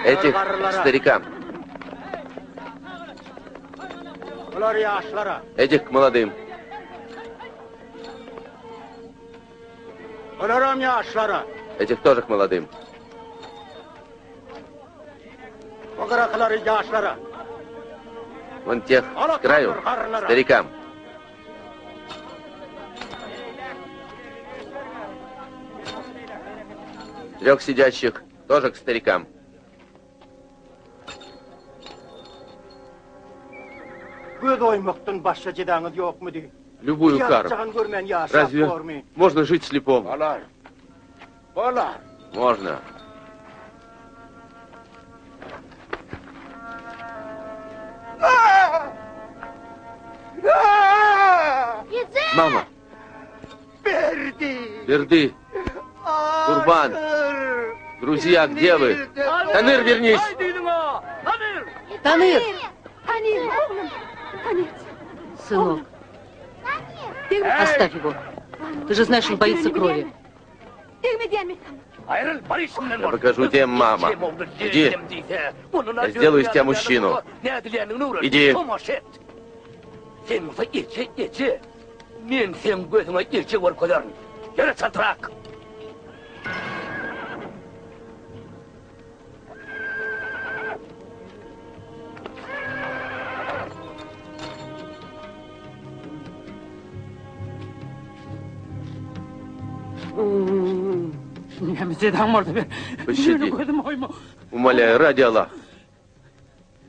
Этих к старикам. Этих к молодым. Этих тоже к молодым. Вон тех к краю, старикам. Трех сидящих тоже к старикам. Любую кару. Разве можно жить слепому? Можно. Мама. Берды. Курбан. Друзья, где вы? Таныр, вернись. Таныр. Сынок. Оставь его. Ты же знаешь, он боится крови. Я покажу тебе, мама. Иди. Я сделаю из тебя мужчину. Иди. Пощади. Умоляю, ради Аллаха.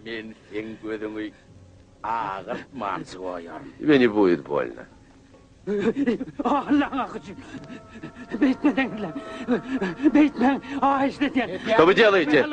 Тебе не будет больно. Что вы делаете?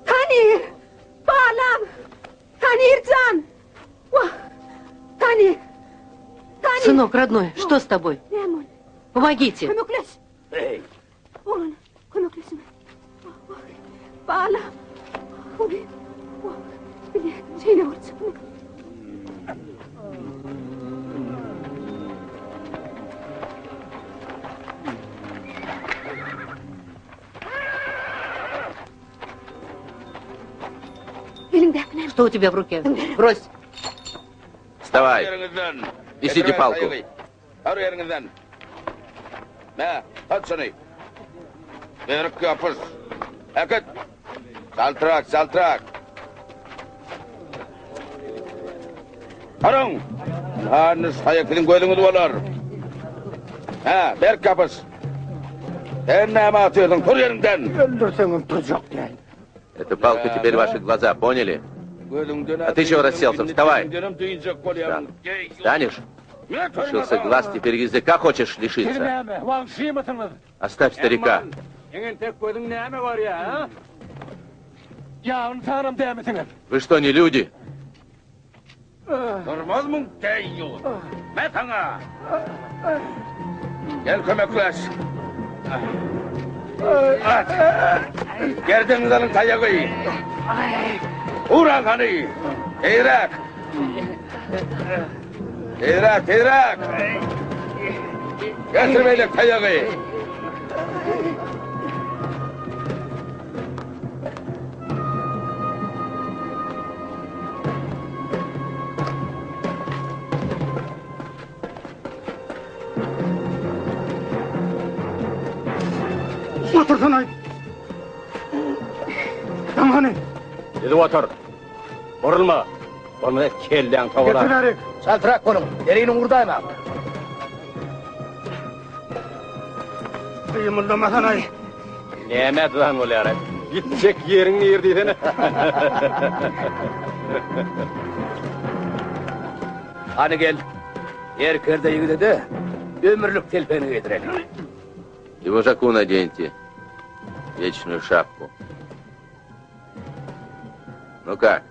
Танир! Балам! Танирджан! Танир! Сынок, родной, что с тобой? Помогите. Что у тебя в руке? Брось. Вставай. Несите палку. Салтрак. Арың. Анны сая килин көйліңіз болар. Бер капыс. Эннама атырдың, тұр еріңден. Эта палка теперь ваши глаза, поняли? А ты чего расселся? Вставай. Встанешь? Лишился глаз, теперь языка хочешь лишиться? Оставь старика. Вы что, не люди? Gerdanızın tayağı. Uğran kanı. Teyrak. Getir beylik tayağı. Otursun ay. hani? Dedi otur. Vurulma. Onu kellen tavana. Getirerik. Saltırak konum. Dereğinin vurdayma. Kıyımıldamasan ay. Nimet lan oluyor. Gidecek yerin neredeydi? Hani gel. Yer kırda yıkıdı de ömürlük telpeni yedirelim. И вожаку наденьте вечную шапку. Ну как?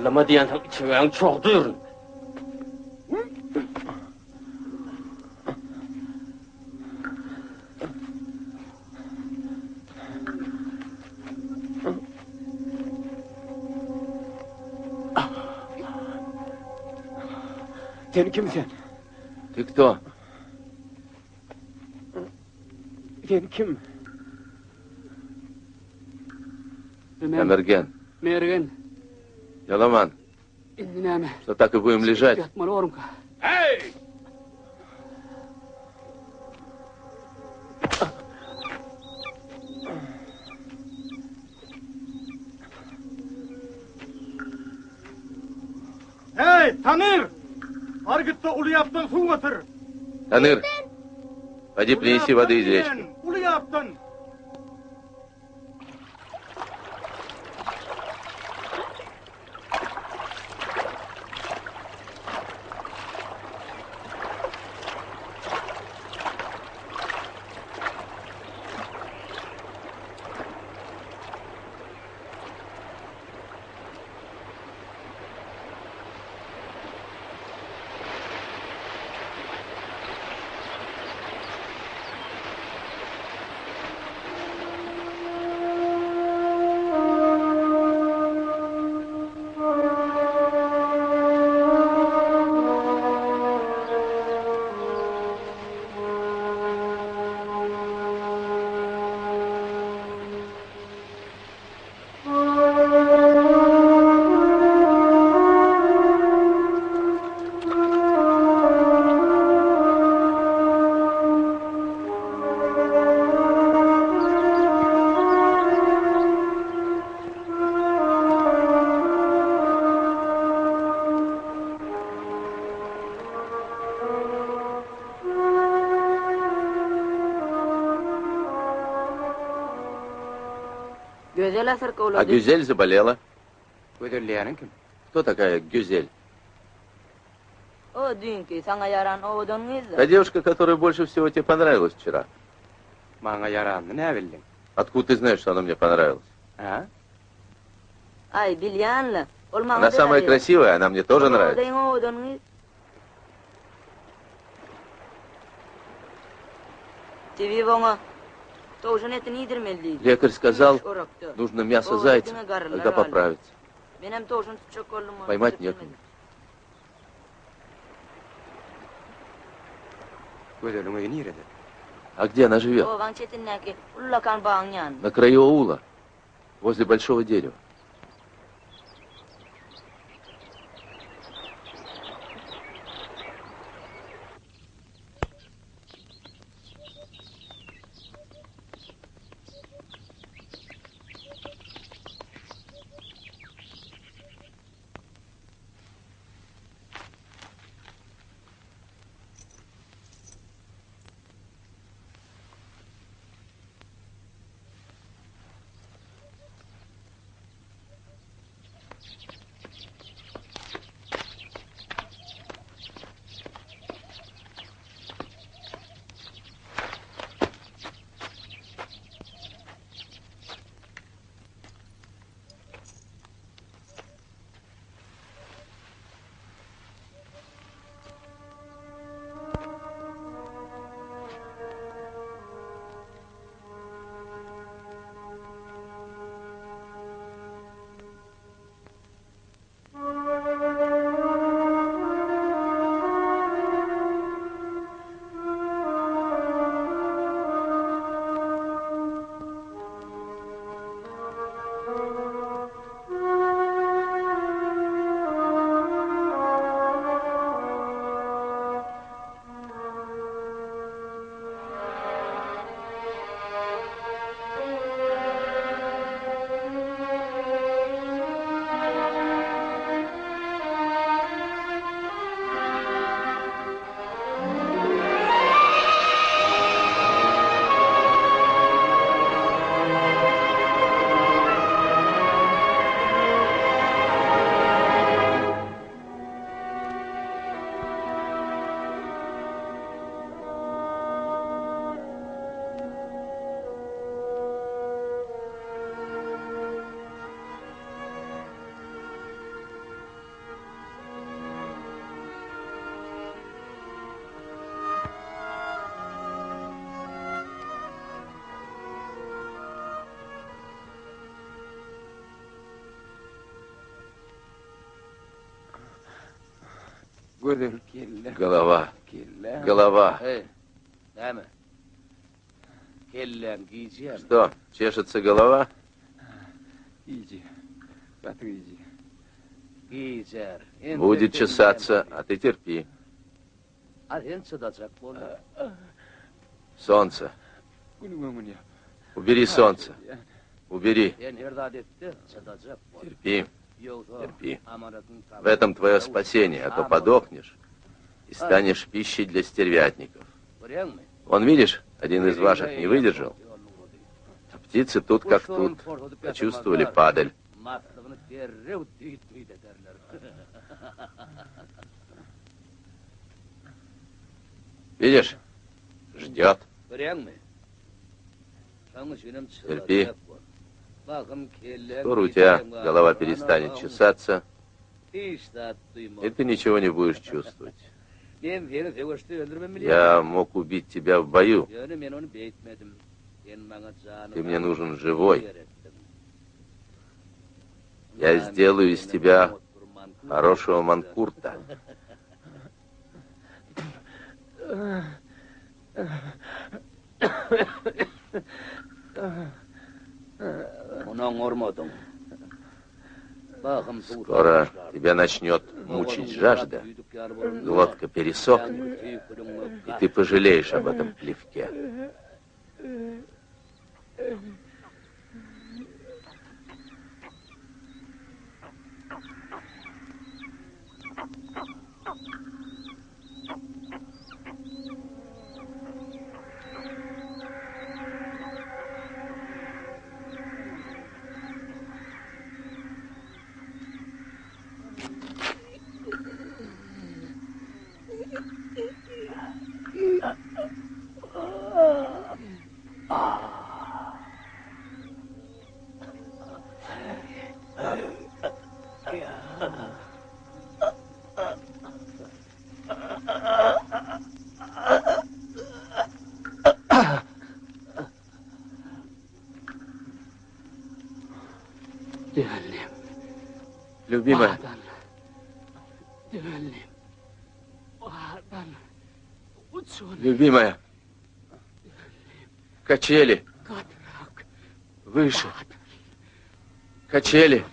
Lama diyen içinden çok duyurun. Sen kimsin? Ты кто? Sen kim? Камерген. Mergen, Яломан. ingineme. Что так и будем лежать? Yatmalı orumka. Hey! Hey Tanır! Argıt'ta ulu yaptın su götür. Таныр, пойди принеси воды из речки. Ulu yaptın. Güzel asırka А uladı. Гюзель заболела. Göderleyenin kim? Кто такая Гюзель? O dünkü sana yaran oğudun kızı. Та девушка, которая больше всего тебе понравилась вчера. Bana yarandı ne bildin? Откуда ты знаешь, что она мне понравилась? Ha? Ay bilyanlı. Olmana Она самая красивая, она мне тоже нравится. Oğudun kız. Tivi bana. Tavşan etini yedirmeliyiz. Лекарь сказал, Orakta. нужно мясо О, зайца, это гарно, когда гарно. поправится. Benim tavşan tutacak oğlum. Поймать некому. Göderlemeyi nerede? А где она живет? O van çetinleki. Ullakan bağın yan. На краю аула, возле большого дерева. Голова. Голова. Что, чешется голова? Будет чесаться, а ты терпи. Солнце. Убери солнце. Убери. Терпи. Терпи. В этом твое спасение, а то подохнешь и станешь пищей для стервятников. Вон, видишь, один из ваших не выдержал. А птицы тут как тут. Почувствовали падаль. Видишь? Ждет. Терпи. Скоро у тебя голова перестанет чесаться, и ты ничего не будешь чувствовать. Я мог убить тебя в бою. Ты мне нужен живой. Я сделаю из тебя хорошего манкурта. Скоро тебя начнет мучить жажда, глотка пересохнет, и ты пожалеешь об этом плевке. Любимая. Любимая. Качели. Выше. Качели.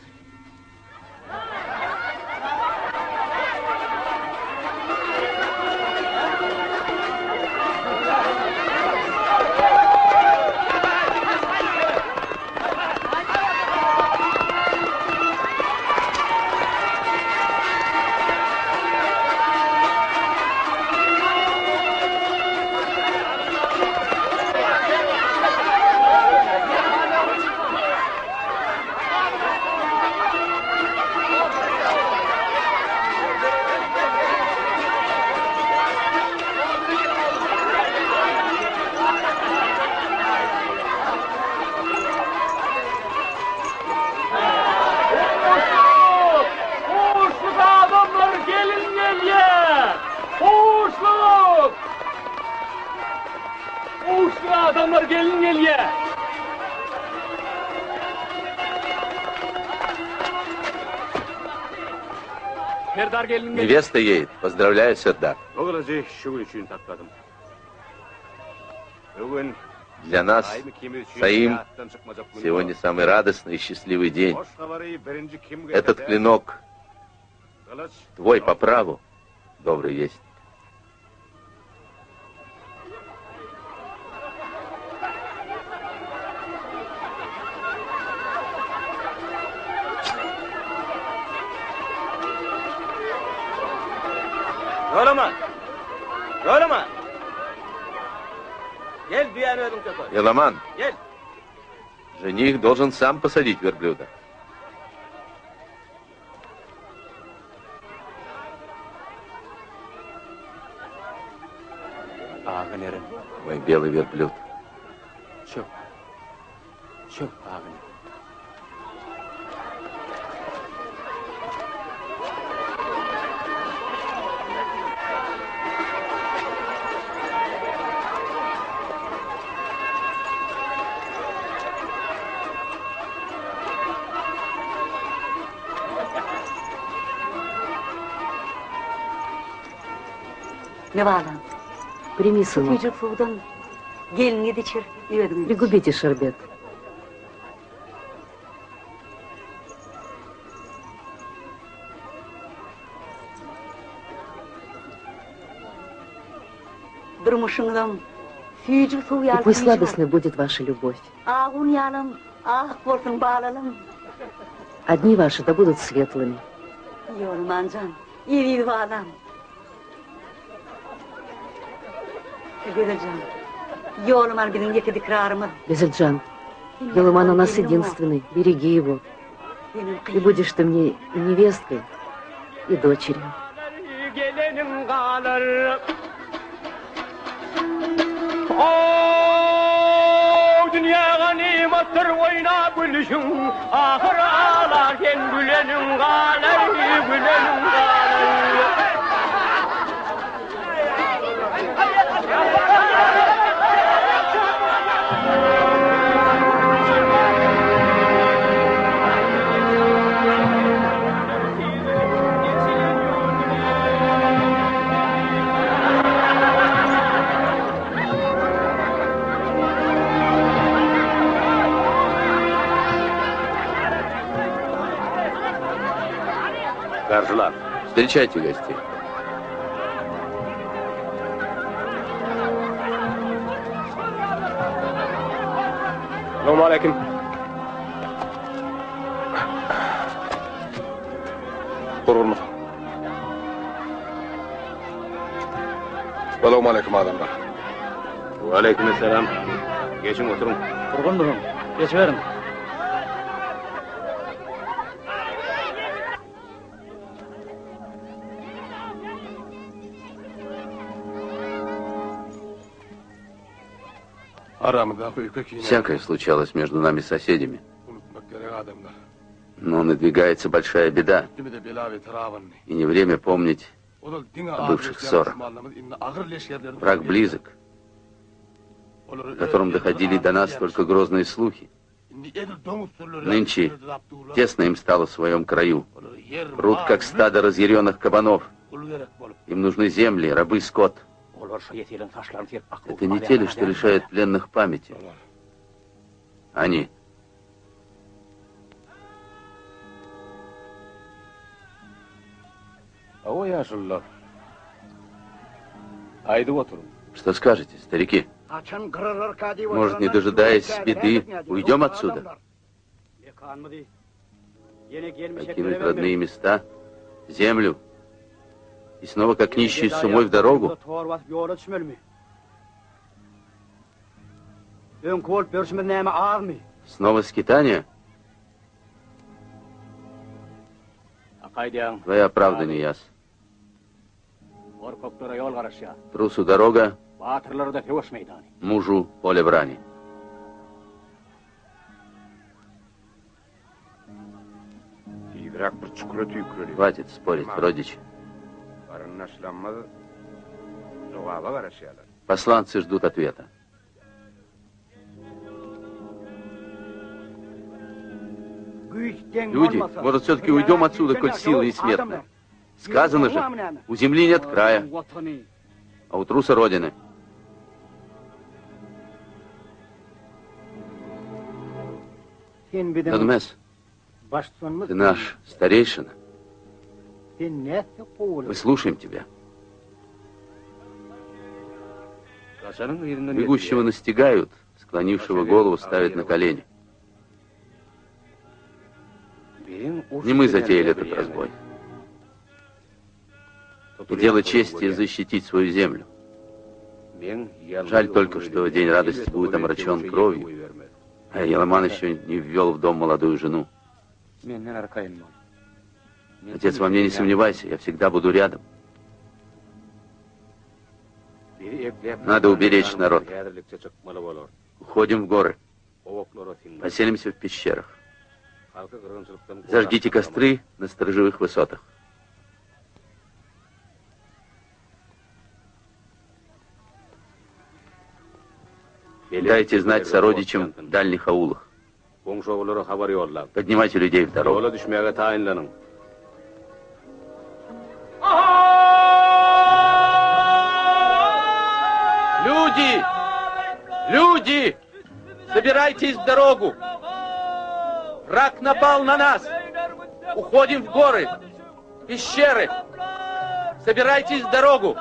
Adamlar gelin geliyor. Serdar gelin geliyor. Невеста едет. Поздравляю, Сердар. Для нас, Саим, сегодня самый радостный и счастливый день. Этот клинок твой по праву, добрый вестник. Yollaman! Yollaman! Gel düğünü ödüm köpek. Еламан, Gel. жених должен сам посадить верблюда. Ağınırım. Мой белый верблюд. Çok. Çok ağınırım. Ne var lan? Прими, сынок. Çocuk sudan gelini de içir. Пригубите шербет. Durmuşundan süyücük su И yal. пусть сладостной будет ваша любовь. Ağun yalım, ah olsun bağlalım. А дни ваши да будут светлыми. Yormancan, iri bağlam. Güzelcan, yolman bizim yeki dikrarımız. Безельджан, Елыман у нас единственный. Береги его. И будешь ты мне и невесткой, и дочерью. Gelenin kalır. Dünya nimettir oyna gülüşün. Ahır ağlarken gülenin kalır, gülenin kalır. Каржлав, встречайте гостей. Selamun aleyküm. Durulma. Selamun aleyküm adamlar. Aleykümselam. Geçin oturun. Durgun durun. Geçiverin. Всякое случалось между нами соседями. Но надвигается большая беда, и не время помнить о бывших ссорах. Враг близок, о котором доходили до нас только грозные слухи. Нынче тесно им стало в своем краю. Прут, как стадо разъяренных кабанов. Им нужны земли, рабы, скот. Это не те ли, что лишают пленных памяти? Они. Что скажете, старики? Может, не дожидаясь беды, уйдем отсюда? Покинуть родные места, землю, и снова как нищий с умой в дорогу? Снова скитание? Твоя правда не яс. Трусу дорога, мужу поле брани. Хватит спорить, родичи. Посланцы ждут ответа. Люди, может, все-таки уйдем отсюда, коль силы не смертны. Сказано же, у земли нет края, а у труса родины. Донмес, ты наш старейшина. Мы слушаем тебя. Бегущего настигают, склонившего голову ставят на колени. Не мы затеяли этот разбой. И дело чести защитить свою землю. Жаль только, что день радости будет омрачен кровью, а Елыман еще не ввел в дом молодую жену. Отец, во мне не сомневайся, я всегда буду рядом. Надо уберечь народ. Уходим в горы. Поселимся в пещерах. Зажгите костры на сторожевых высотах. Дайте знать сородичам в дальних аулах. Поднимайте людей в дорогу. Люди! Люди! Собирайтесь в дорогу! Враг напал на нас! Уходим в горы, пещеры! Собирайтесь в дорогу!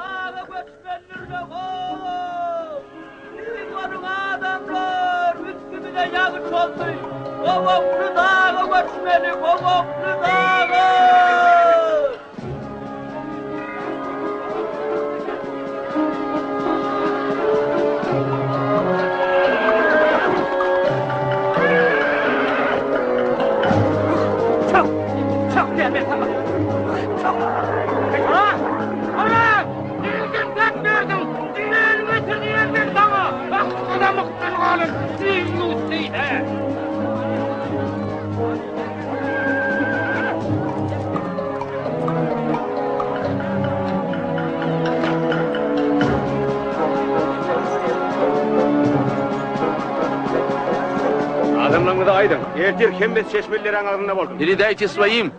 Adamlarını da aydın. Ertir kembez çeşmelerin ağzında buldum. Передайте своим.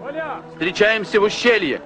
Встречаемся в ущелье.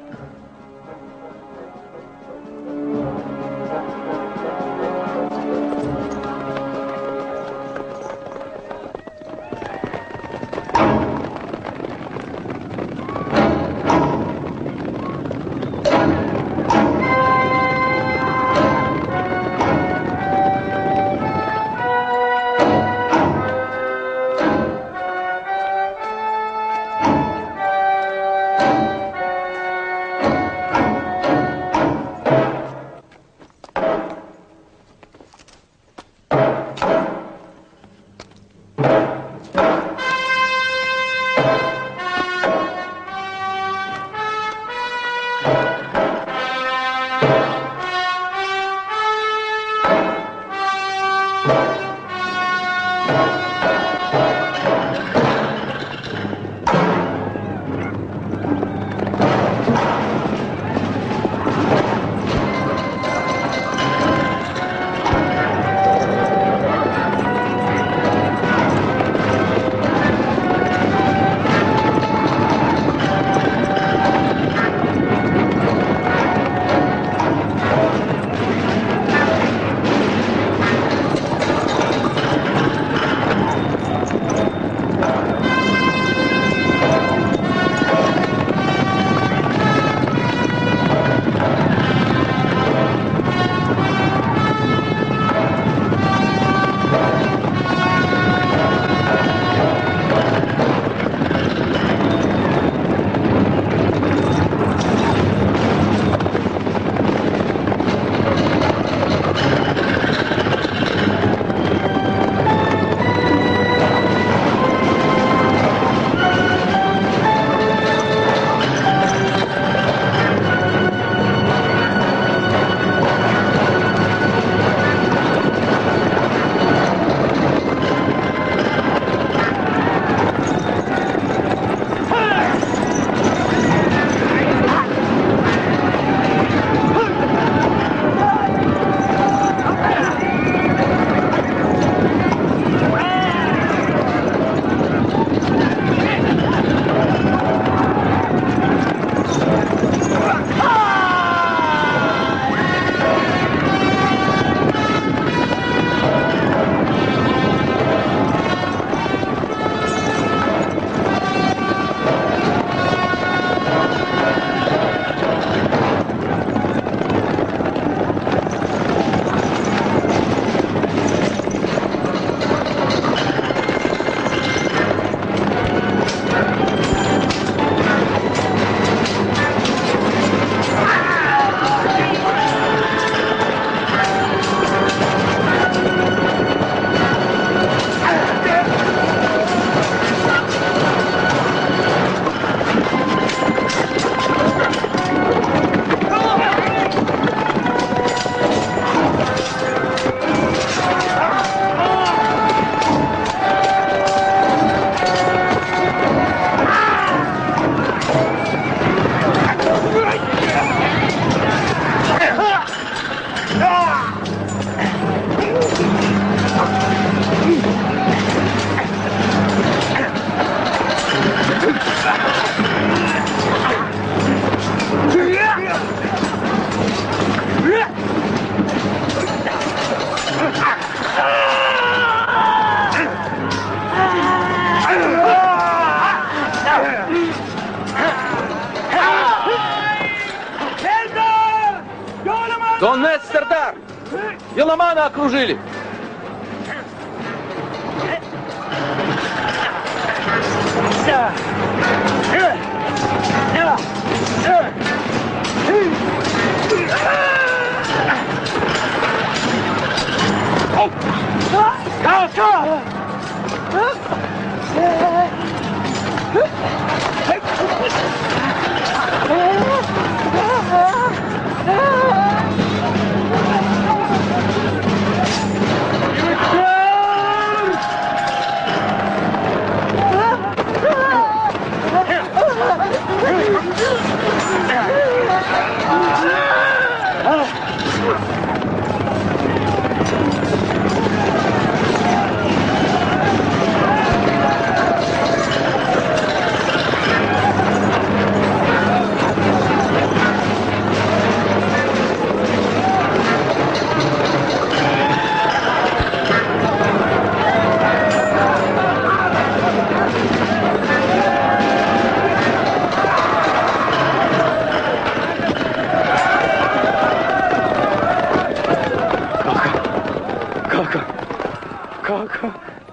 Еломана окружили!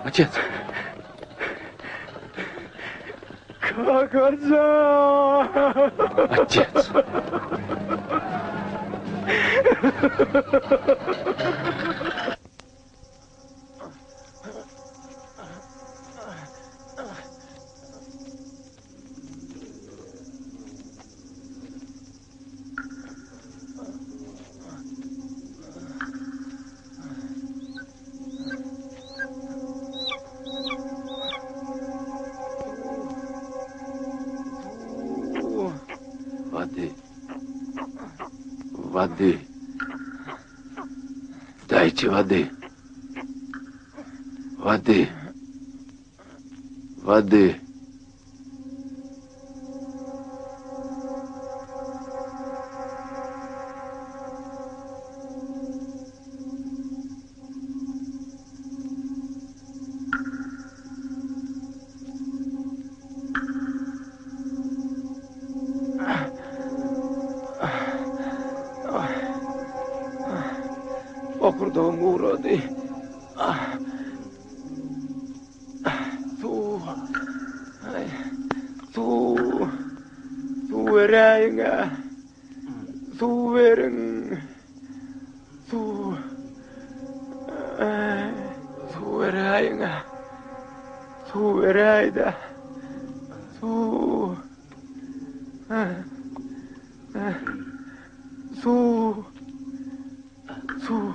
Отец. Как отца? Отец. Воды. Дайте воды. Воды. Воды. Okurdum uğradı. Su vereyim. Su verin. Su vereyim. Su vereyim. Su. Su. Su.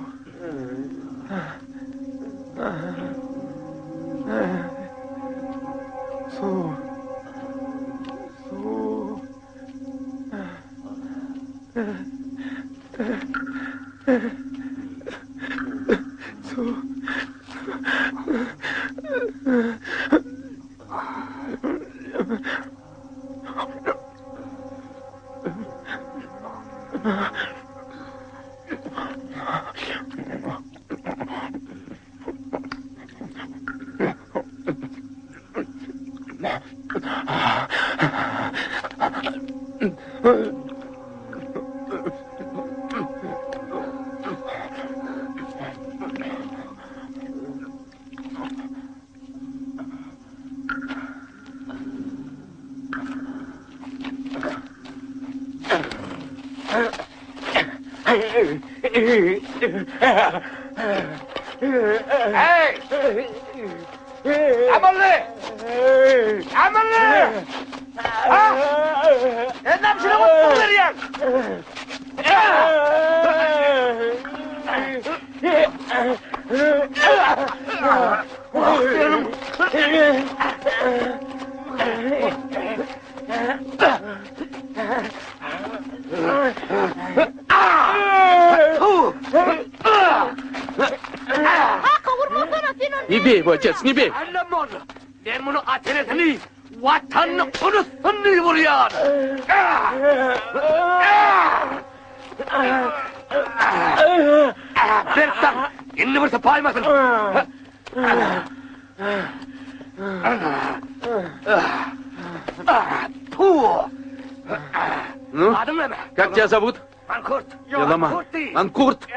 Не бей его, отец, не бей! Ну, как тебя зовут? Еломан. Манкурт.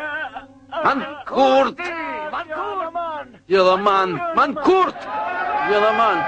Манкурт! Йоламан! Манкурт! Йоламан!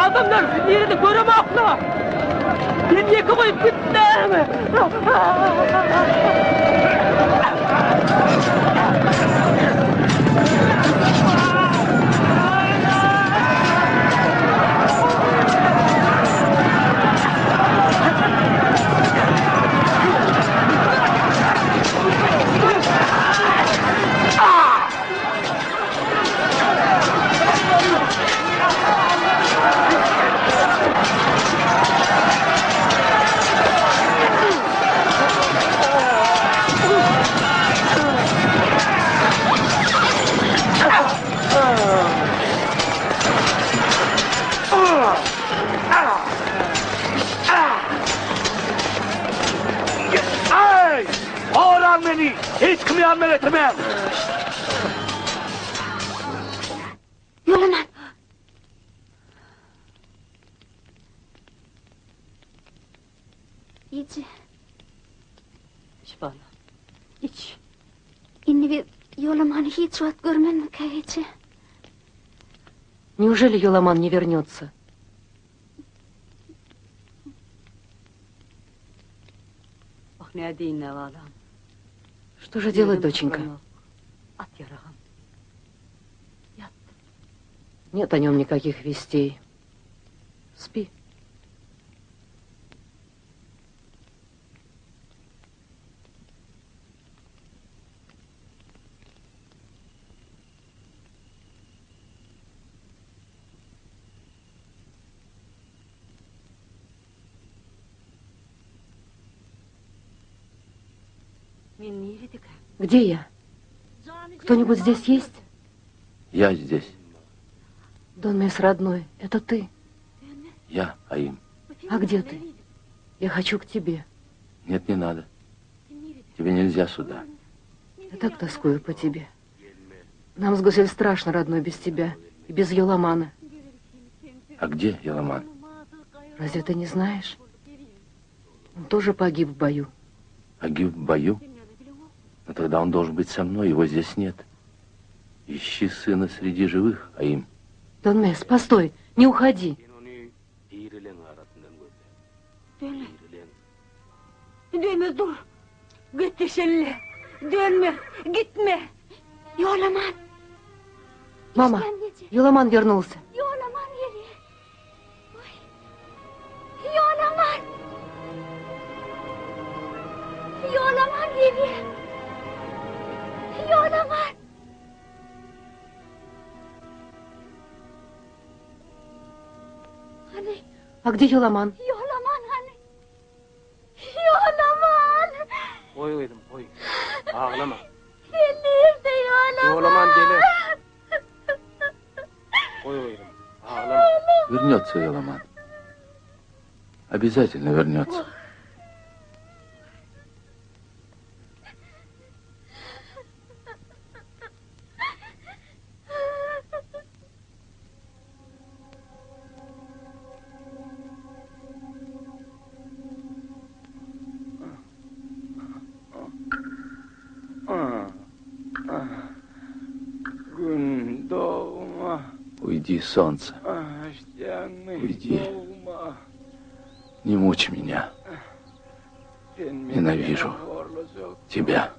Adamlar yerini göremekle. Ben yakalayıp gittim. Oğlan beni! Hiç kıyamet etmem! Yolaman. İçi. İç bana. İç. İnni bir Yolaman'ı hiç rahat görmen kayıcı. Неужели Йоламан не вернется? Bak ne deyin ne valam. Что же делать, доченька? At yarağım. Нет о нем никаких вестей. Спи. Где я? Кто-нибудь здесь есть? Я здесь. Дон Мес, родной, это ты? Я, Аим. А где ты? Я хочу к тебе. Нет, не надо. Тебе нельзя сюда. Я так тоскую по тебе. Нам с Гусель страшно, родной, без тебя и без Йоламана. А где Йоламан? Разве ты не знаешь? Он тоже погиб в бою. Погиб в бою? Но тогда он должен быть со мной, его здесь нет. Ищи сына среди живых, Аим. Дон Мес, постой, не уходи. Dönme dur. Gitti şelle. Dönme. Gitme. Yolaman. Мама, Йоламан вернулся. Yolaman geliyor. Oy. Yolaman. Yolaman geliyor. Yolaman. Hani А где Йоламан? Yolaman hani. Yolaman. Koy oğlum koy. Ağlama. Gelirse Yolaman. Yolaman gelir. Koy oğlum. Ağlama. Вернется Йоламан. Обязательно вернется. Gün doğma. Уйди, солнце. Уйди. Не мучи меня. Ненавижу тебя.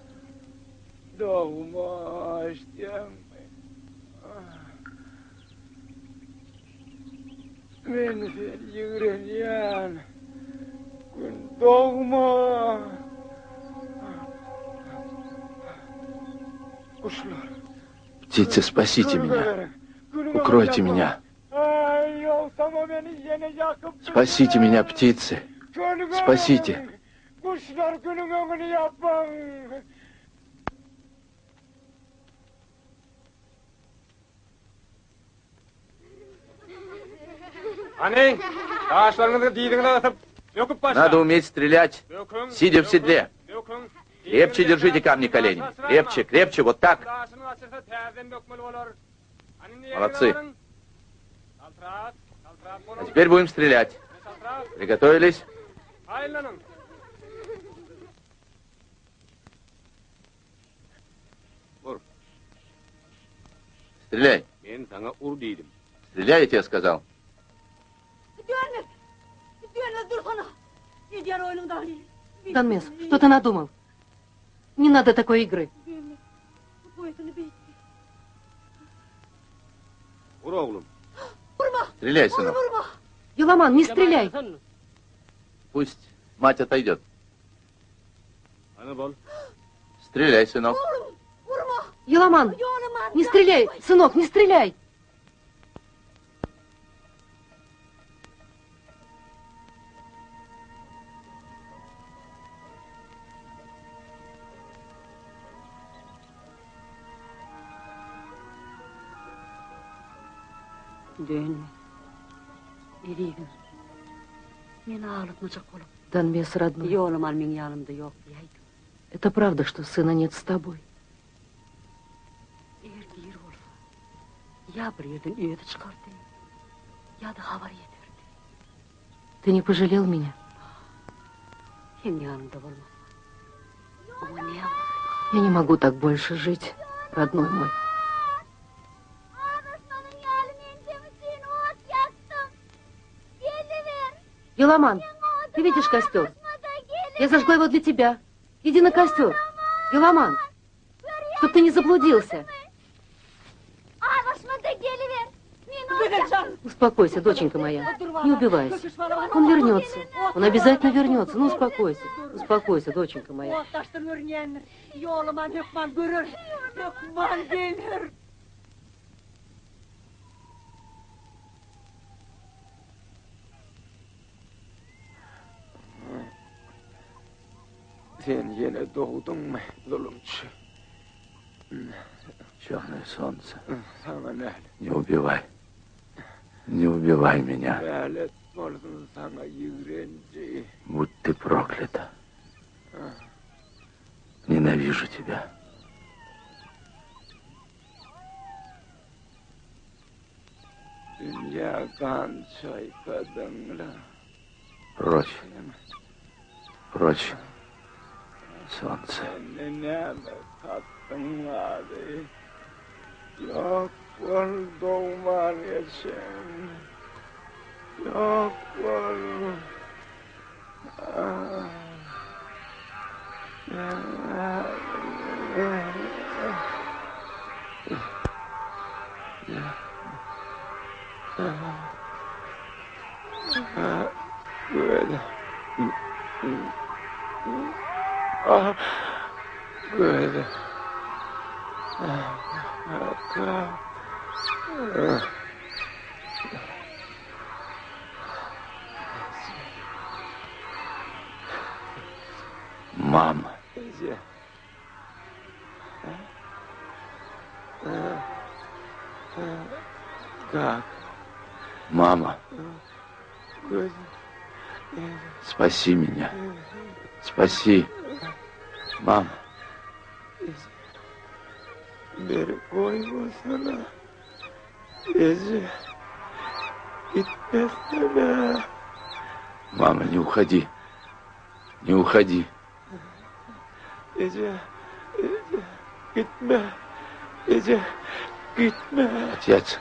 Ben seni yüreğin gün doğma. Kuşlar. Птицы, спасите меня. Укройте меня. Спасите меня, птицы. Спасите. Kuşlar günün ömrünü yapmam. Anne, taşlarınızı diydiğine atıp döküp başla. Надо уметь стрелять, сидя в седле. Крепче держите камни коленями. Крепче, крепче, вот так. Молодцы. А теперь будем стрелять. Приготовились? Стреляй. Стреляй, я тебе сказал. Dönme! Dönme dursana! Gidiyor oyunundan. Данмес, что ты надумал? Не надо такой игры. Dönme. Bu boyutunu bitti. Vur oğlum. Vurma! Стреляй, сынок. Vurma! Еламан, не стреляй. Пусть мать отойдет. Стреляй, сынок. Oğlum! Vurma! Еламан, Yoğlaman! не стреляй. Сынок, не стреляй. Dönme. Eriyim. Meni ağlatmayacak olup. Данмес, родной, Yoğlaman benim yanımda yok diyeydim. это правда, что сына нет с тобой? Eğer bir olsa, ya bir yerden öğütü çıkardı, ya da haber yedirdi. Ты не пожалел меня? Hem yanımda olmasa, ama ne yapayım? Я не могу так больше жить, родной мой. Ağrısmanın yalının temizliğini ot yaktım. Geliver. Еламан, ты видишь костер? Я зажгла его для тебя. Иди на костер. Еламан, чтоб ты не заблудился. Ağrısmada geliver. Успокойся, доченька моя. Не убивайся. Он вернется. Он обязательно вернется. Ну, успокойся. Успокойся, доченька моя. Taştan örneğindir. Yoğlaman dökman görür. Dökman gelir. Sen yine doğdun mu zulümçü? Черное солнце, Sana ne? не убивай. Не убивай меня. Lanet olsun sana yürenci. Будь ты проклята. Ненавижу тебя. Dünya kan çaykadınla. Прочь. Прочь. Солнце. Neneme kattın abi. Yok olduğuman yaşam. Yok ol. Böyle. Böyle. Мама. Как? Мама, Göz. спаси меня. Спаси. Мама. Beni koymasana. Ece. Gitmesene. Мама, не уходи. Не уходи. Ece. Ece. Gitme. Ece. Gitme. Отец.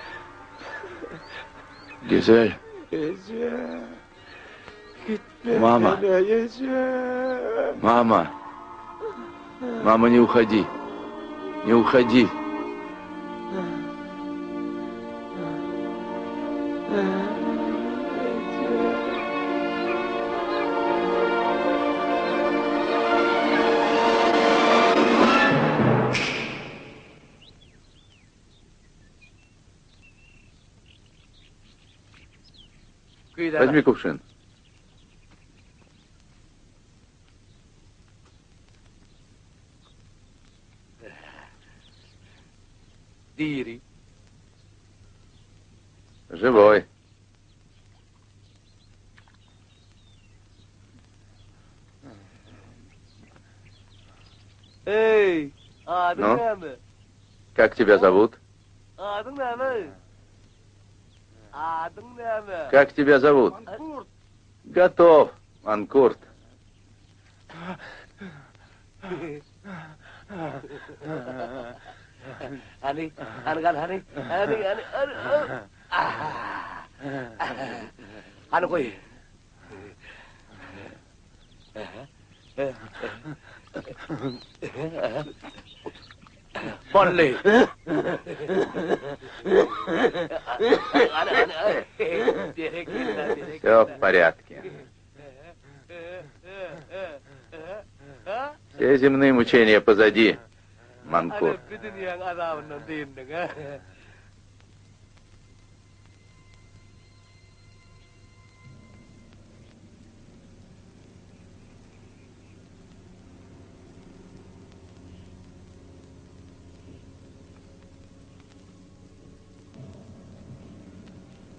Гизель. Ece. Gitme. Mama. Ece. Мама. Мама, не уходи. Не уходи. Возьми кувшин. Живой. Эй, Ну? Как тебя зовут? Как тебя зовут? Готов, Манкурт. Hani kan hani hani koy. Polly. Все в порядке. Все земные мучения позади, Манкурт.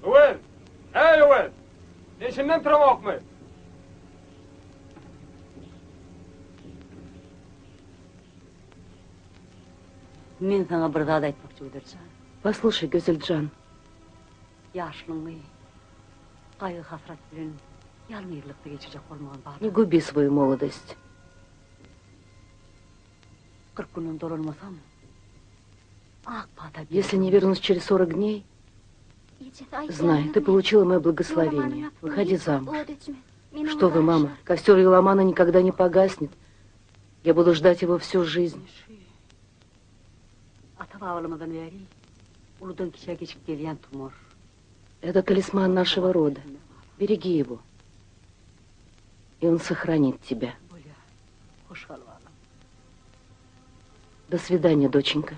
Övel! Ey Övel! Eşinden tırmak mı? Мен саңа бір зат айтпақшы Өдержан. Послушай, Гюзельджан, Яшылыңы, қайғы хасрат білін, ялмырлықты кечірек болмаған не барды. губи свою молодость. 40 күннен доланмасам, ақ бата Если не вернусь через 40 дней, знай, ты получила мое благословение. Выходи замуж. Что вы, мама, костер Еламана никогда не погаснет. Я буду ждать его всю жизнь. Ата бабалымыздан бери улудан киче кечип келген тумор. Это талисман нашего рода. Береги его. И он сохранит тебя. Бөле, хош балам. До свидания, доченька.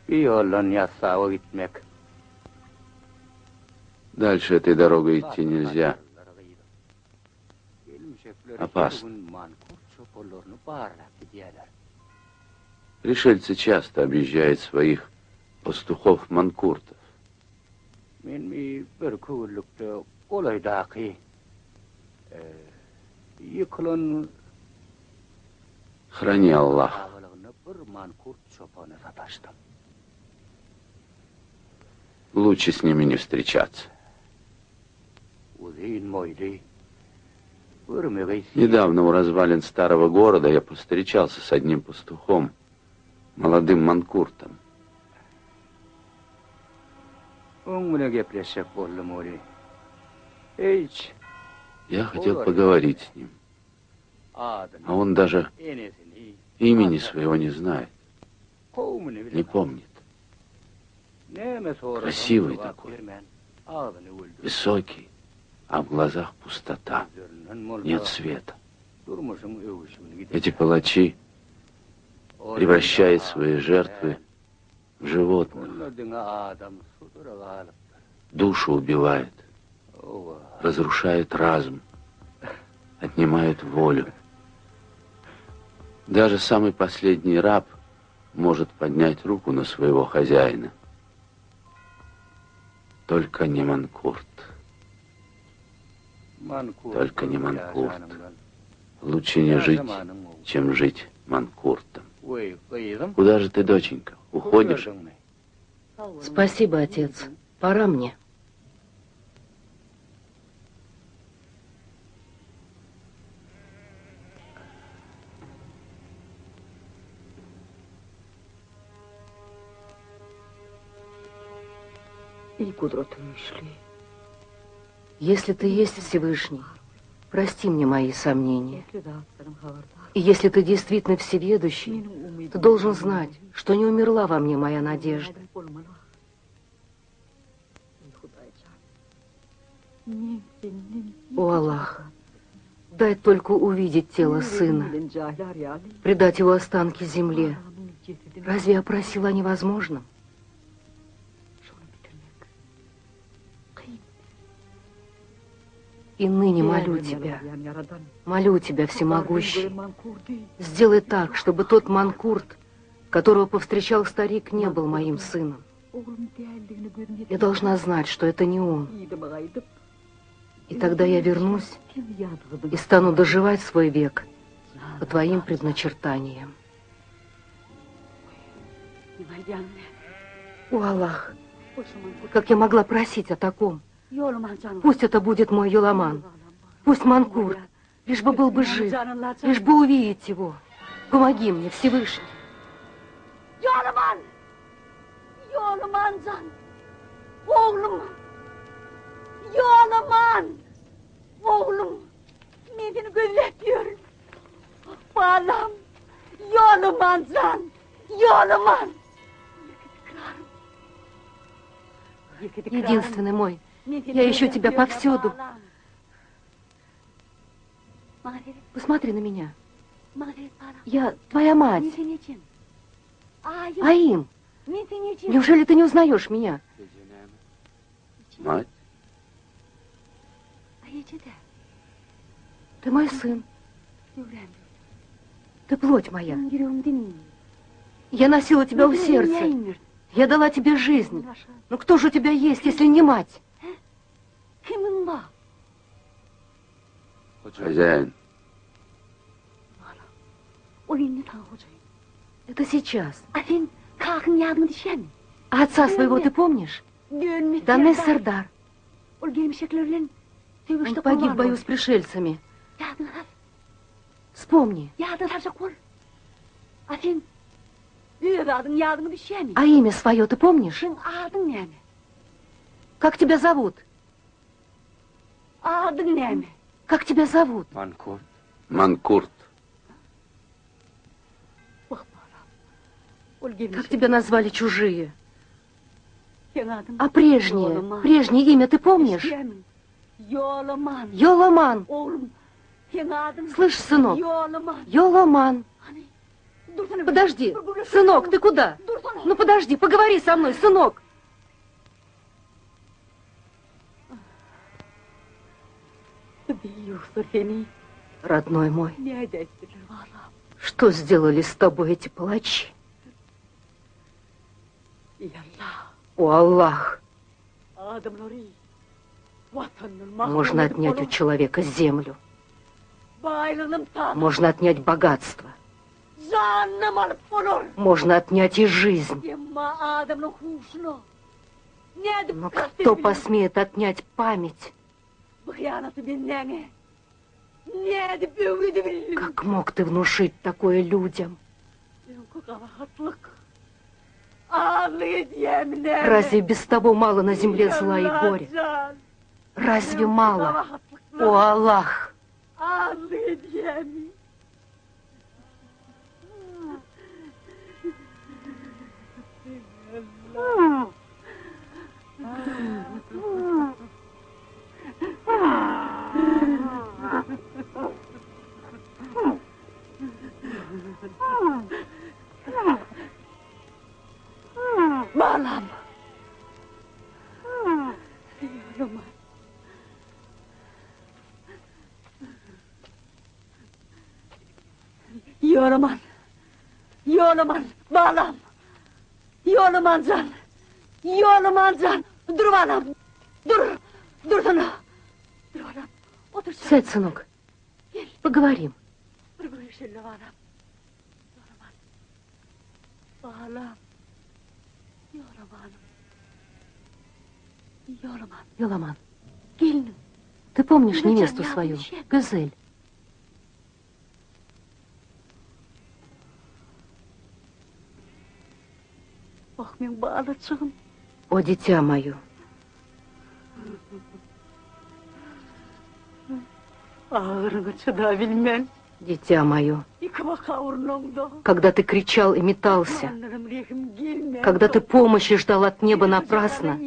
Bir yoldan yasağa gitmek. Дальше этой дорогой идти нельзя. Опасно. Пришельцы часто объезжают своих пастухов-манкуртов. Men bir kuvvetlikte olaydaki yıkılan Храни Аллах. ağalarına bir mankurt çobanı sataştım. Лучше с ними не встречаться. Uzun moylu. Vurmaya Недавно у развалин старого города я повстречался с одним пастухом, молодым манкуртом. Onunla gepleşecek oldum oraya. Hiç Я хотел поговорить с ним, adını, а он даже enesini, имени своего не знает, kovumunu не bile помнит. neme sorarsan Красивый cevap такой. vermen, ağzını öldür. Высокий, а в глазах пустота, Gözlerinden molda, нет света. durmuşum övüşümünü gider. Эти палачи превращают свои жертвы в животных, Onladığına adam sudura galıp. душу убивает, Ova. разрушает разум, отнимает волю. Даже самый последний раб может поднять руку на своего хозяина. Только не манкурт. Mankurt. Только не oldu mankurt. yaşanımdan. Лучше не жить, Zamanım oldu. чем жить манкуртом. Oy, kıydım. Куда же ты, доченька? Уходишь? Gördün mü? Спасибо, отец. Пора мне. İyi kudretini işli. Если ты есть Всевышний, прости мне мои сомнения. Bekle dağıtlarım haberdar. И если ты действительно всеведущий, ты должен знать, что не умерла во мне моя надежда. Olmalı. Ey Худайcan. Ne benim. О Аллах, дай только увидеть тело сына, Cahil yani. предать его останки земле. Adamın cesedini Разве я просила о невозможном? şunu bitirmek. Kıyım. И ныне молю Değerli тебя, yaradan, yaradan. молю тебя, Varlığın всемогущий, böyle mankurdu. сделай так, чтобы тот манкурт, которого повстречал старик, не был моим сыном. Oğlum değerliğini görmeye Я должна знать, что это не он. İyi de bakaydım. И тогда я вернусь Kim yadırdı? и стану доживать свой век по твоим предначертаниям. Güvencan. О Аллах, O zaman как я могла просить о таком? yolum canım. Пусть это будет мой Юламан, пусть манкурт, лишь бы был бы жив, лишь бы увидеть его. Помоги мне, Всевышний. Yoluman! Yoluman can! Oğlum! Yoluman! Oğlum! Ben seni gözletiyorum. Bağlam! Yoluman can! Yoluman! Единственный мой, я ищу тебя повсюду. Посмотри на меня. Я твоя мать. Аим, неужели ты не узнаешь меня? Мать? Ты мой сын. Ты плоть моя. Я носила тебя у сердца. Я дала тебе жизнь. Но кто же у тебя есть, если не мать? Хозяин, Это сейчас. Kalkın yardım dişen. А отца своего ты помнишь? Dönmüş Данный Сардар. O gelmişeklerle Он погиб в бою с пришельцами. Yardım et. Вспомни. Yardım edecek ol. Asin. Üyevadın yardımı düşen. А имя свое ты помнишь? Sen adın ne mi? Как тебя зовут? Adın ne mi? Как тебя зовут? Mankurt. манкурт. Bak bana. Ol gelmiş. Как тебя назвали чужие? Sen adın. А прежнее имя ты помнишь? Yolaman. Йоламан. Oğlum. Sen adın. Слышь, сынок, Yolaman. Йоламан. Hani Подожди. Сынок, ты куда? Ну подожди, поговори со мной, сынок. Родной мой, что сделали с тобой эти палачи? О, Аллах! Можно отнять у человека землю. Можно отнять богатство. Можно отнять и жизнь. Но кто посмеет отнять память? Как мог ты внушить такое людям? Разве без того мало на земле зла и горя? Разве мало? О, Аллах! Malam. Yoraman. Yoraman. Malam. Yoraman can. Yoraman can. Dur malam. Dur. Dur sana. Dur malam. Otur sen. Сядь, сынок. Поговорим. Dur buraya şöyle malam. Yoraman. Malam. Йоламан, Гельну. ты помнишь невесту свою, Гюзель? О, дитя мое. Дитя мое, когда ты кричал и метался, когда ты помощи ждал от неба напрасно,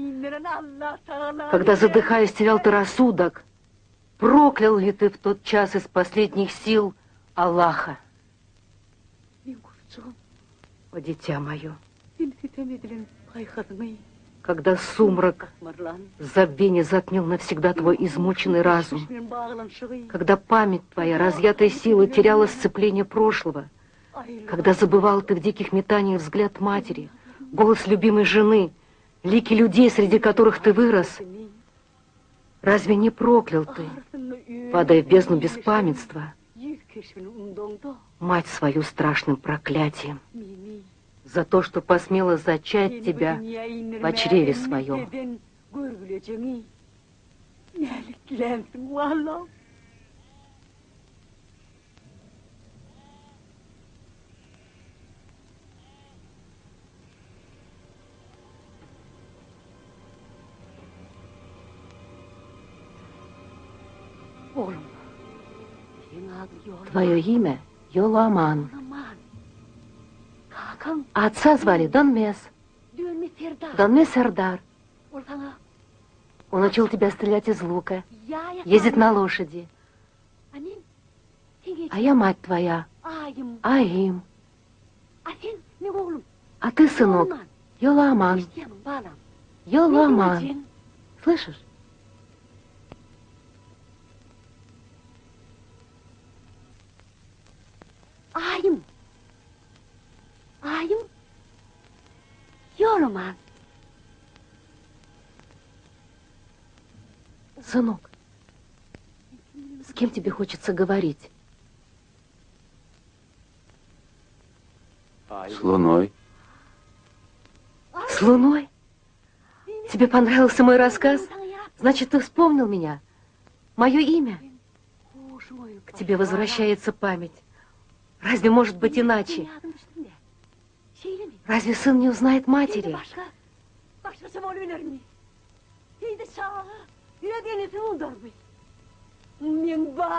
когда, задыхаясь, терял ты рассудок, проклял ли ты в тот час из последних сил Аллаха? О, дитя мое, когда сумрак забвения затмил навсегда твой измученный разум, когда память твоя, разъятая силой, теряла сцепление прошлого, когда забывал ты в диких метаниях взгляд матери, голос любимой жены, лики людей, среди которых ты вырос, разве не проклял ты, падая в бездну беспамятства, мать свою страшным проклятием за то, что посмела зачать тебя в чреве своем? Твое имя Йоламан. А отца звали Донмес. Донмес Сердар. Он учил тебя стрелять из лука, ездить на лошади. А я мать твоя, Аим. А ты, сынок, Йоламан. Йоламан. Слышишь? Аим. Аим. Йоламан. Сынок, с кем тебе хочется говорить? С Луной. С Луной? Тебе понравился мой рассказ? Значит, ты вспомнил меня? Мое имя? К тебе возвращается память. Разве может быть иначе? Разве сын не узнает матери?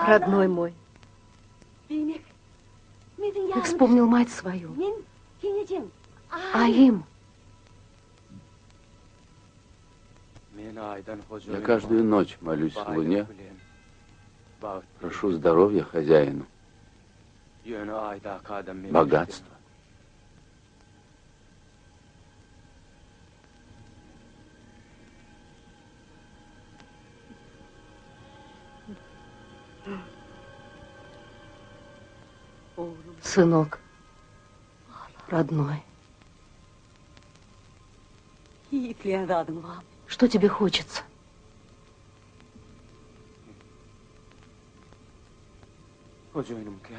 Родной мой, ты вспомнил мать свою. Аим. Я каждую ночь молюсь Луне, прошу здоровья хозяину, богатства, Сынок, родной, İpleyen adın var. что тебе хочется?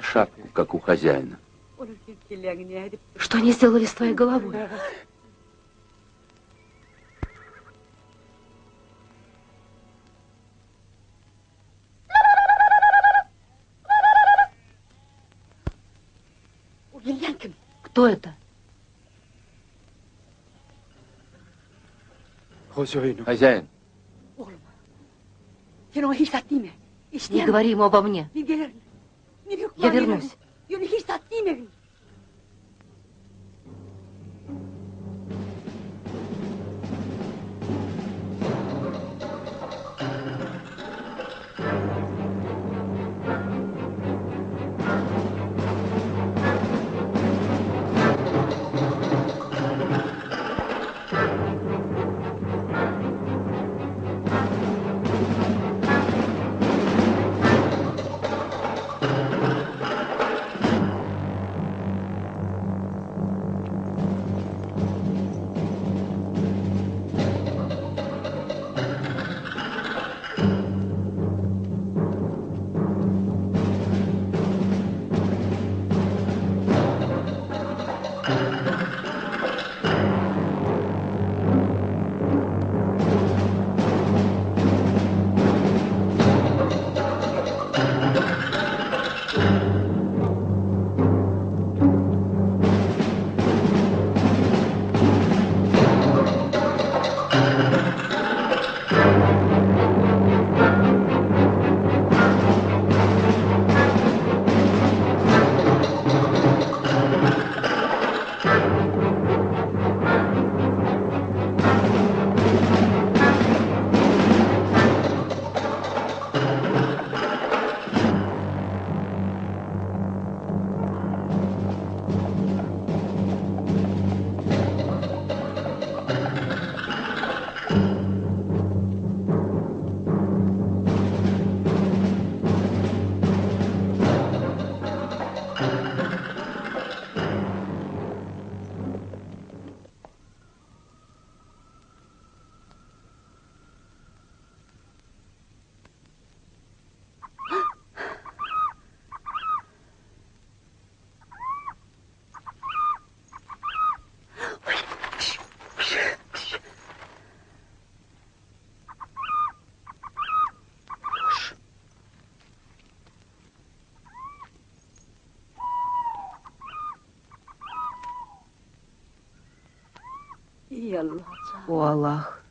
Шапку, как у хозяина. Onun kirlerini edip Что они сделали с твоей головой? o gelen kim? Кто это? Хозяин, Oğlum. Sen ona hiç sattın mı? Не İsteyen говори ему обо мне. bir gelir. Ne büyük Я вернусь. Onu hiç sattın mı? И Аллах. О, Аллах,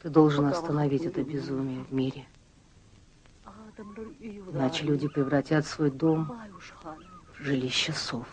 ты должен остановить это безумие в мире. Иначе люди превратят свой дом в жилище сов.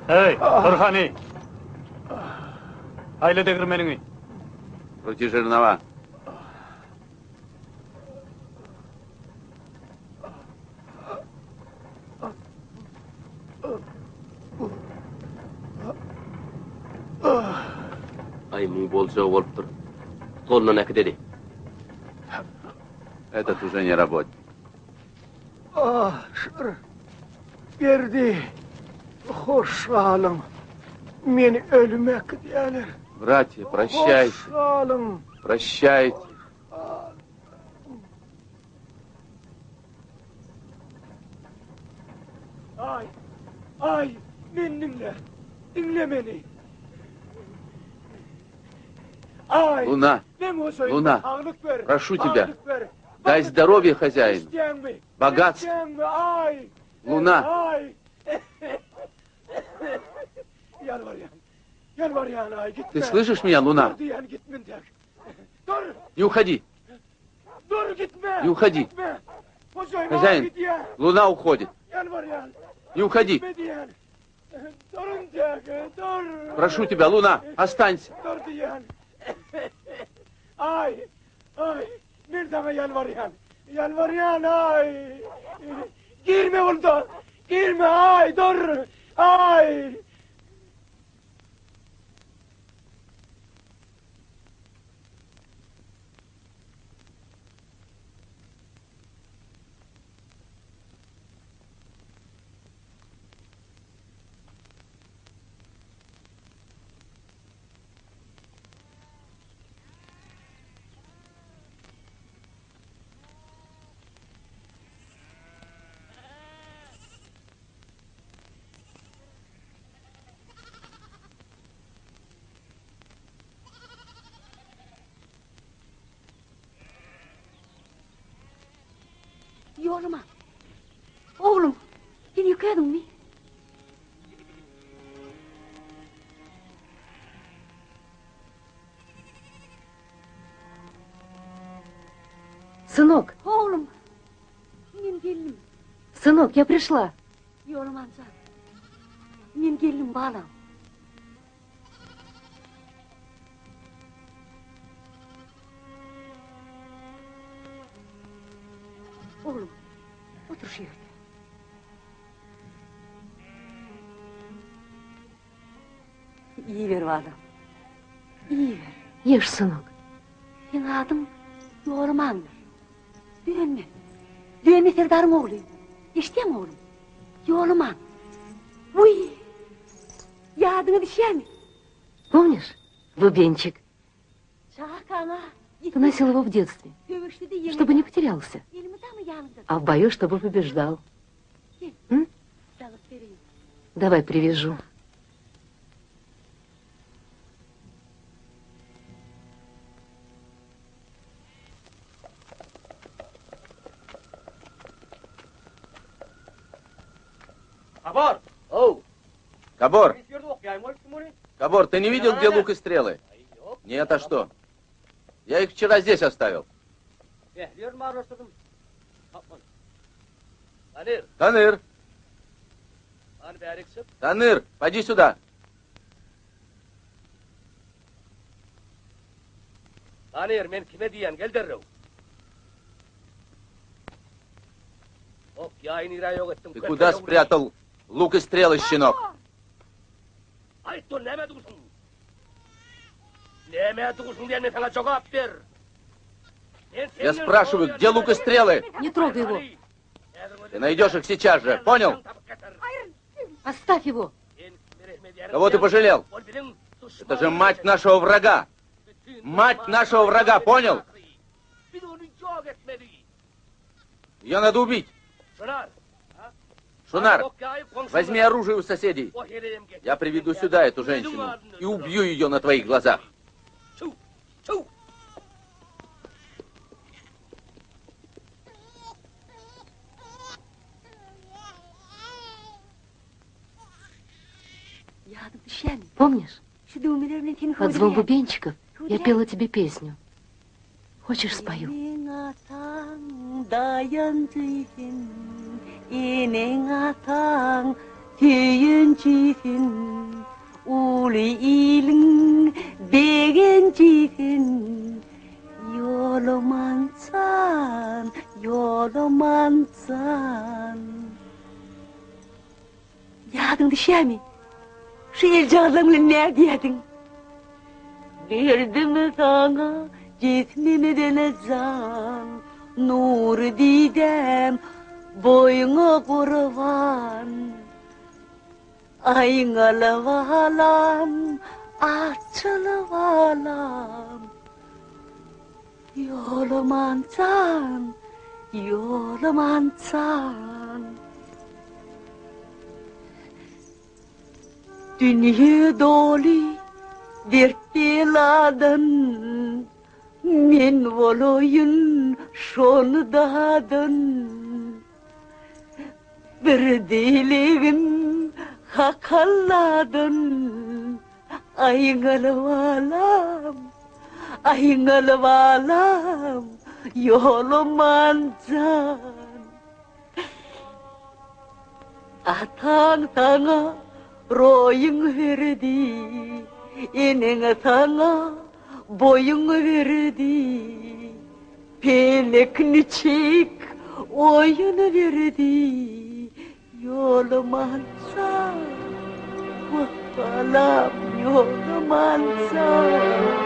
Ey, Orhani. Hayli değirmenini. крути жернова. Ay mu bolsa olup tur. Koluna dedi. Этот уже не работает. Berdi. Hoş alın. Beni ölmek diyorlar. Братья, прощайте, Hoş alın. прощайте. Ay, beni dinle. Dinle beni. Ay, Луна, ben o söyle. Luna, Ağırlık ver. прошу тебя, Ağırlık ver. дай здоровье хозяину. İsteyen mi? богатств, Ay. луна. Ay. Yalvaryan ay gitme. Ты слышишь меня, луна? Dur diyen gitmin tek. Dur. Не уходи, Dur gitme. не уходи. Gitme. Hocayım Хозяин, ay diyen. луна уходит. Yalvaryan. Не уходи. Gitme diyen. Durun tek. Dur. Прошу тебя, луна, останься. Dur diyen. Ay. Ay. Bir daha yalvaryan. Yalvaryan ay. Girme buradan. Girme ay. Dur. Ay. Yorma. Oğlum, beni yıkadın mı? Сынок, Oğlum, men geldim. сынок, я пришла. Yormanca. Men geldim balam. Oğlum, otur şu yerde. İyi ver balam. İyi ver. Ешь, сынок. Senin adın Yormandır. Dönme. Dönme Serdar'ım oğlum. İşte mi oğlum? Yorman. Uy. Yadını düşer mi? Помнишь, бубенчик? Çakana. Ты носил его в детстве, Dövüştü de yeni. чтобы не потерялся. Elimize mi yandı? А в бою, чтобы побеждал. Dalıp vereyim. Давай привяжу. Кабор! Оу! Кабор, Я ему смотри. Кабор, ты не видел, где лук и стрелы? Нет, а что? Я их вчера здесь оставил. Diyorum araştırdım. Tapmadım. Tanır. Таныр, Hani bir eksik. Таныр, поди сюда. Tanır, men kime diyen gel derrev. Hop, yayın ira yok ettim. Ты куда спрятал лук и стрелы, щенок? Ay dur, neme dursun? Neme dursun diye ne sana cevap ver. Я спрашиваю, где лук и стрелы? Не трогай его. Ты найдешь их сейчас же, понял? Оставь его. Кого ты пожалел? Это же мать нашего врага. Мать нашего врага, понял? Ее надо убить. Шунар, возьми оружие у соседей. Я приведу сюда эту женщину и убью ее на твоих глазах. Yadım düşer mi? Помнишь, Şu düğmelerle seni под звон бубенчиков я пела тебе песню. Хочешь, спою? 우리 일은 백엔지은 요로만 짠 요로만 짠 Yadın düşer mi? Şu el canlarımla nerede yedin? Verdim sana cismimi denizden Nur didem boyuna kurban Aynalı valam, açılı valam Yoluman can, yoluman can Dünya dolu dert beladan Men olayın şonu dağdan Bir diligin hakalladın. Ayıngalı valam, ayıngalı valam, yolum ancan. Atang tanga royun verdi, inin tanga boyun verdi. Pelek niçik oyun verdi, yolum ancan. Valam yolum ancan.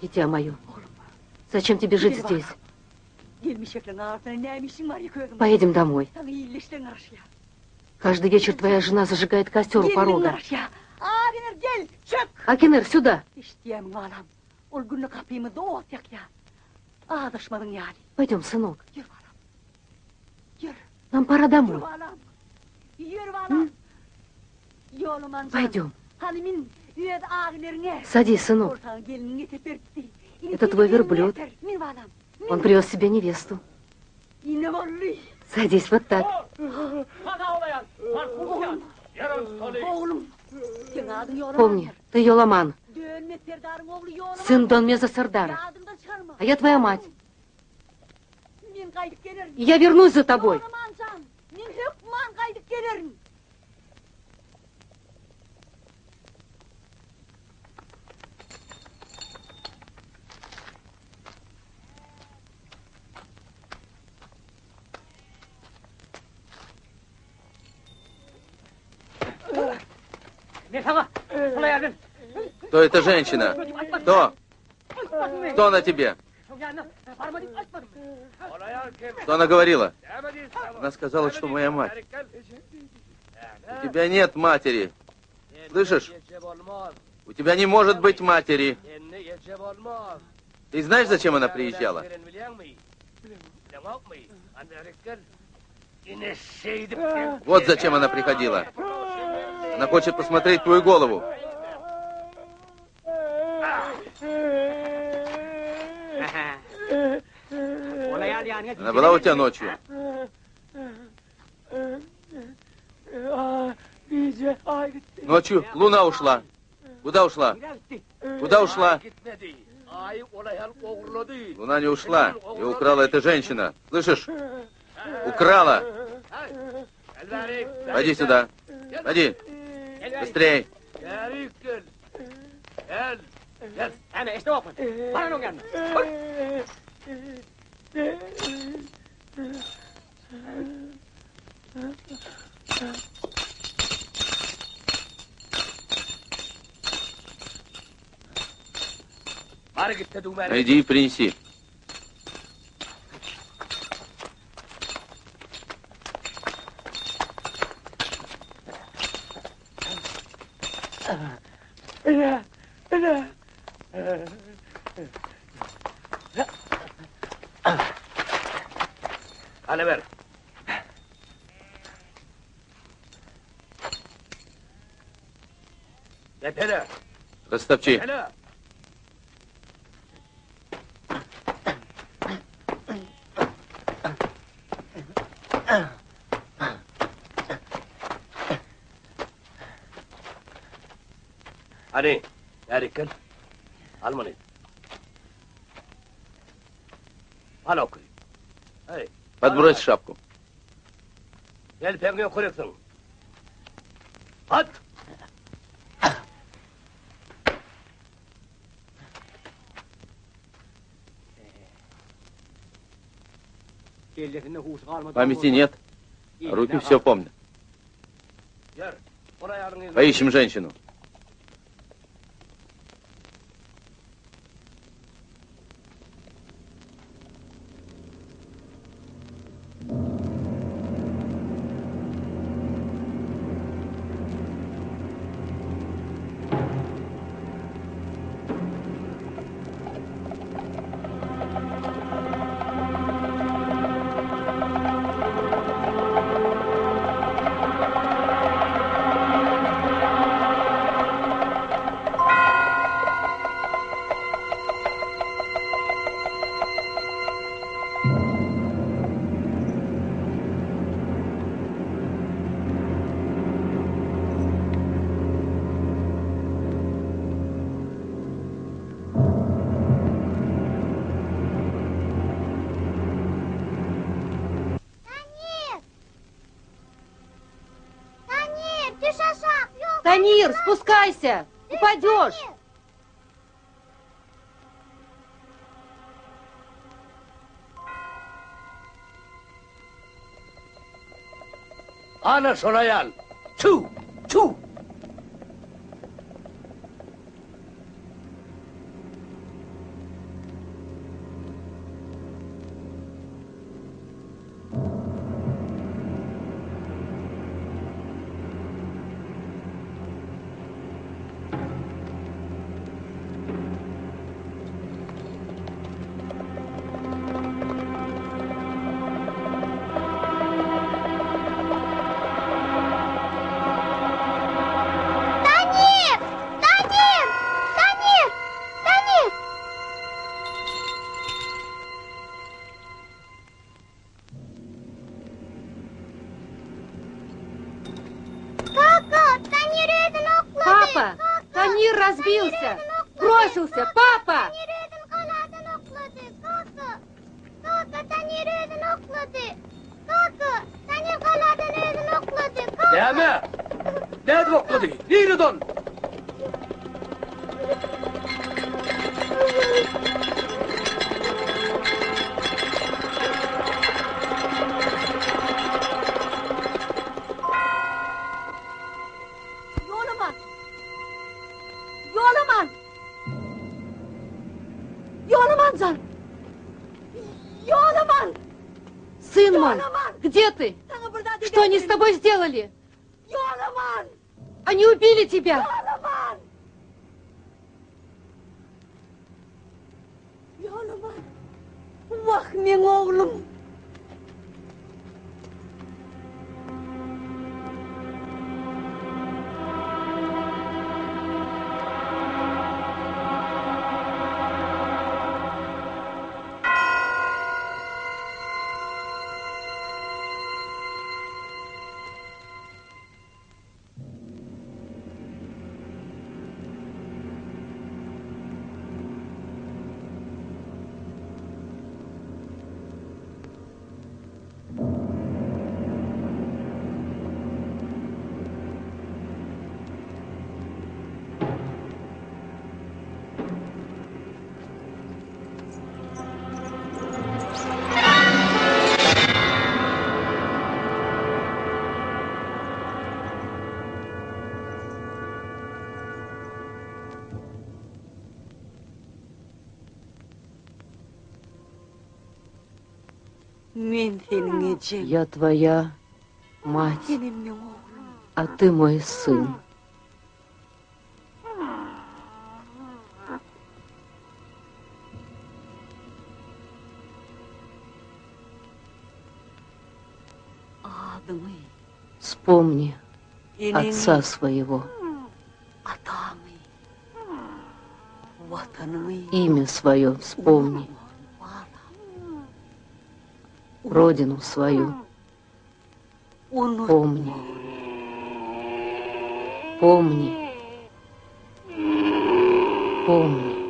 Дитя мое, зачем тебе жить здесь? Поедем домой. Каждый вечер твоя жена зажигает костер у порога. Акинер, сюда! Пойдем, сынок. Нам пора домой. Пойдем. Садись, сынок. Это твой верблюд. Он привез себе невесту. Садись вот так. Помни, ты Йоламан, сын Дон Меза Сардара. А я твоя мать. Я вернусь за тобой. Кто эта женщина? Кто? Кто она тебе? Что она говорила? Она сказала, что моя мать. У тебя нет матери. Слышишь? У тебя не может быть матери. Ты знаешь, зачем она приезжала? Вот зачем она приходила. Она хочет посмотреть твою голову. Она была у тебя ночью? Ночью луна ушла. Куда ушла? Куда ушла? Луна не ушла. Ее украла эта женщина. Слышишь? Украла. Пойди сюда. Пойди. Быстрей. Иди и принеси. Аливер. Растопчи. Ани, Эрикин, Алманы. Панок. Эй, Подбрось шапку. Ел пеңген көрексің. Ат! Памяти нет. Руки все помнят. Поищем женщину. Танир, спускайся! Упадешь! Ана Шонаян! Чу! Чу! Папа! Танир разбился! Бросился! Папа! Deme! Ne dokladı? Nereden? Yo'laman! Yo'laman! Yo'lamansan! Yo'laman! Сын мой, где ты? Что они с тобой сделали? Yo'laman! Они убили тебя! Yo'laman! Yo'laman! Vah, men o'g'lim! Я твоя мать, а ты мой сын. Вспомни отца своего, имя свое вспомни, родину свою помни, помни. Помни,